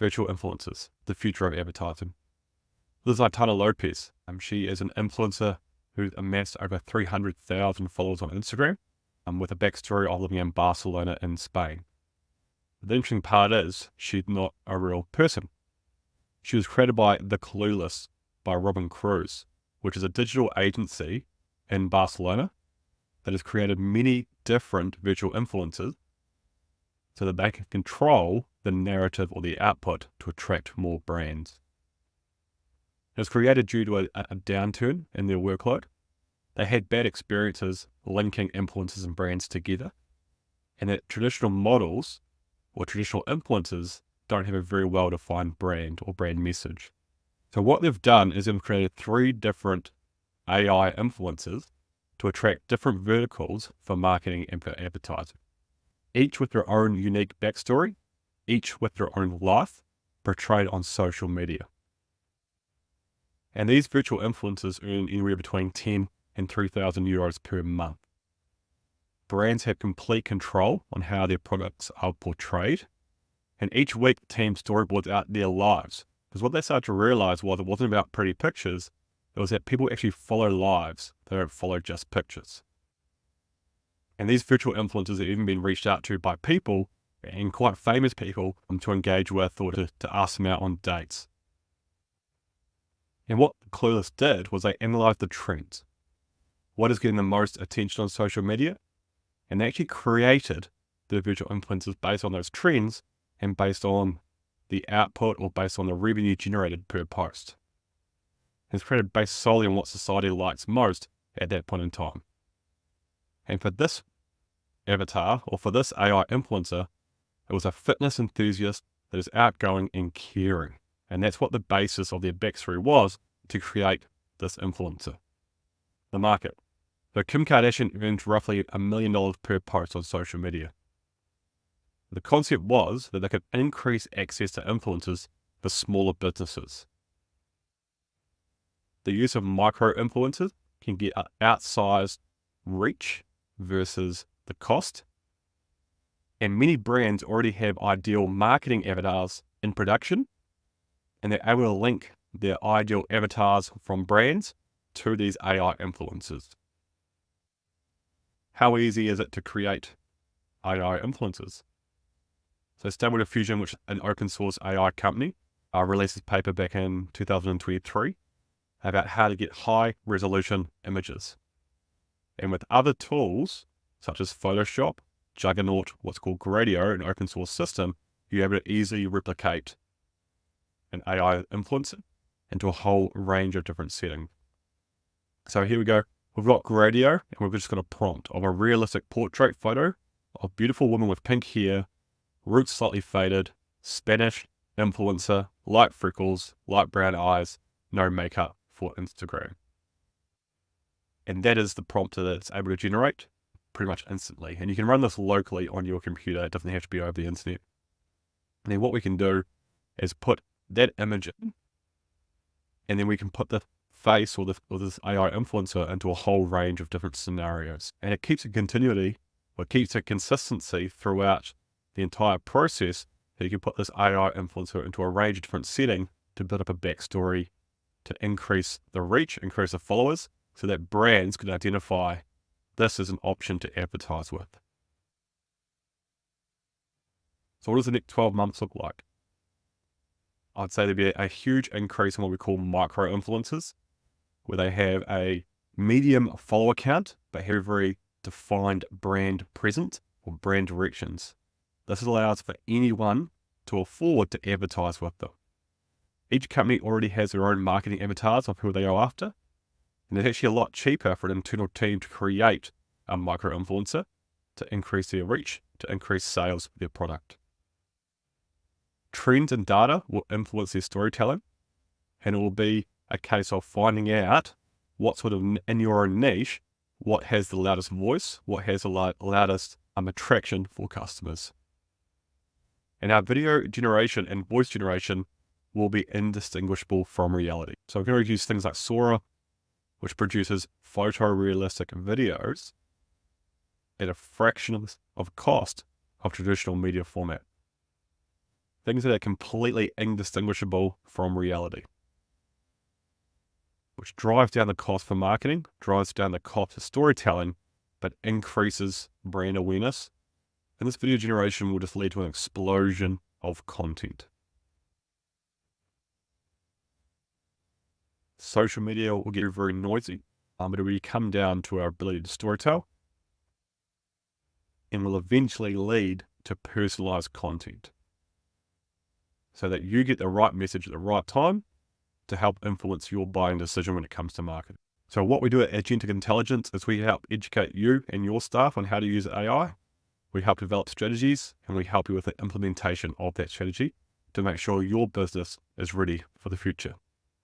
virtual influencers, the future of advertising. This is Aitana Lopez. She is an influencer who's amassed over 300,000 followers on Instagram, with a backstory of living in Barcelona in Spain. The interesting part is she's not a real person. She was created by The Clueless by Robin Cruz, which is a digital agency in Barcelona that has created many different virtual influencers so that they can control the narrative or the output to attract more brands. It was created due to a downturn in their workload. They had bad experiences linking influencers and brands together, and that traditional models or traditional influencers don't have a very well-defined brand or brand message. So what they've done is they've created 3 different AI influencers to attract different verticals for marketing and for advertising, each with their own unique backstory, each with their own life portrayed on social media. And these virtual influencers earn anywhere between 10 and 3,000 euros per month. Brands have complete control on how their products are portrayed, and each week the team storyboards out their lives. Because what they started to realize was it wasn't about pretty pictures, it was that people actually follow lives, they don't follow just pictures. And these virtual influencers have even been reached out to by people, and quite famous people, to engage with or to ask them out on dates. And what Clueless did was they analyzed the trends. What is getting the most attention on social media? And they actually created the virtual influencers based on those trends and based on the output or based on the revenue generated per post. It's created based solely on what society likes most at that point in time. And for this avatar, or for this AI influencer, it was a fitness enthusiast that is outgoing and caring. And that's what the basis of their backstory was to create this influencer. The market. So Kim Kardashian earns roughly $1 million per post on social media. The concept was that they could increase access to influencers for smaller businesses. The use of micro influencers can get an outsized reach versus the cost. And many brands already have ideal marketing avatars in production, and they're able to link their ideal avatars from brands to these AI influencers. How easy is it to create AI influencers? So Stable Diffusion, which is an open source AI company, released this paper back in 2023 about how to get high resolution images. And with other tools, such as Photoshop, Juggernaut, what's called Gradio, an open source system, you're able to easily replicate an AI influencer into a whole range of different settings. So here we go. We've got Gradio, and we've just got a prompt of a realistic portrait photo of a beautiful woman with pink hair, roots slightly faded, Spanish, influencer, light freckles, light brown eyes, no makeup for Instagram. And that is the prompt that it's able to generate pretty much instantly. And you can run this locally on your computer. It doesn't have to be over the internet. And then what we can do is put that image in, and then we can put the face or this AI influencer into a whole range of different scenarios. And it keeps a continuity, or keeps a consistency throughout the entire process. So you can put this AI influencer into a range of different settings to build up a backstory, to increase the reach, increase the followers, so that brands can identify this as an option to advertise with. So what does the next 12 months look like? I'd say there'd be a huge increase in what we call micro influencers, where they have a medium follower count, but have a very defined brand presence or brand directions. This allows for anyone to afford to advertise with them. Each company already has their own marketing avatars of who they go after, and it's actually a lot cheaper for an internal team to create a micro influencer to increase their reach, to increase sales of their product. Trends and data will influence their storytelling, and it will be a case of finding out what sort of, in your own niche, what has the loudest voice, what has the loudest attraction for customers. And our video generation and voice generation will be indistinguishable from reality. So we're going to use things like Sora, which produces photorealistic videos at a fraction of cost of traditional media format. things that are completely indistinguishable from reality, which drives down the cost for marketing, drives down the cost of storytelling, but increases brand awareness. And this video generation will just lead to an explosion of content. Social media will get very noisy, but it will come down to our ability to storytell, and will eventually lead to personalized content so that you get the right message at the right time to help influence your buying decision when it comes to marketing. So what we do at Agentic Intelligence is we help educate you and your staff on how to use AI. We help develop strategies, and we help you with the implementation of that strategy to make sure your business is ready for the future.